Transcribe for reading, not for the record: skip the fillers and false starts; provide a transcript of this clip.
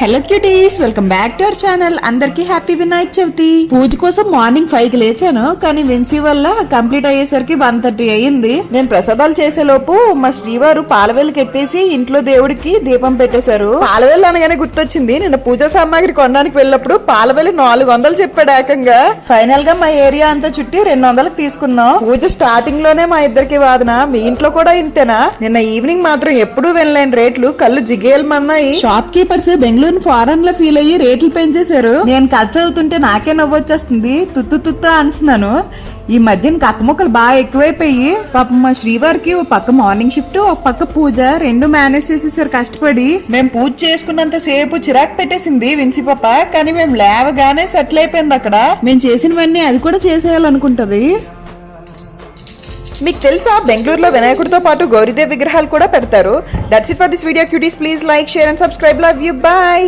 Hello cuties, welcome back to our channel. అందరికి happy Vinayaka Chavithi. పూజ కోసం morning 5 కి లేచాను, కానీ విన్సీ వల్ల కంప్లీట్ అయ్యేసరికి 1:30 అయ్యింది. నేను ప్రసాదాలు చేసే లోపు మా శ్రీవారు పాలవేలు కెట్టేసి ఇంట్లో దేవుడికి దీపం పెట్టేశారు. పాలవేలు అనగానే గుర్తొచ్చింది, నిన్న పూజా సామాగ్రి కొనడానికి వెళ్ళినప్పుడు పాలవేలు 400 చెప్పాడు ఏకంగా. ఫైనల్ గా మా ఏరియా అంతా చుట్టి 200కి తీసుకున్నాం. పూజ స్టార్టింగ్ లోనే మా ఇద్దరికి వాదన, మీ ఇంట్లో కూడా ఇంతేనా? నిన్న ఈవినింగ్ మాత్రం ఎప్పుడూ వినలేని రేట్లు కళ్ళు జిగేయమన్నాయి. షాప్ కీపర్స్ బెంగళూరు ఫారెన్ లో ఫీల్ అయ్యి రేట్లు పెంచేశారు. నేను ఖర్చు అవుతుంటే నాకే నవ్వొచ్చేస్తుంది, తుత్తు అంటున్నాను. ఈ మధ్యన కక్కముక్కలు బాగా ఎక్కువైపోయి పాపం మా శ్రీవారికి ఓ పక్క మార్నింగ్ షిఫ్ట్, ఒక పక్క పూజ, రెండు మేనేజ్ చేసేసారు కష్టపడి. మేము పూజ చేసుకున్నంత సేపు చిరాకు పెట్టేసింది విన్సి పాప, కానీ మేము లేవగానే సెటిల్ అయిపోయింది అక్కడ. మేము చేసినవన్నీ అది కూడా చేసేయాలనుకుంటది. మీకు తెలుసా, బెంగళూరులో వినాయకుడితో పాటు గౌరీదేవి విగ్రహాలు కూడా పెడతారు. That's it for this video cuties. Please like, share and subscribe. Love you. Bye.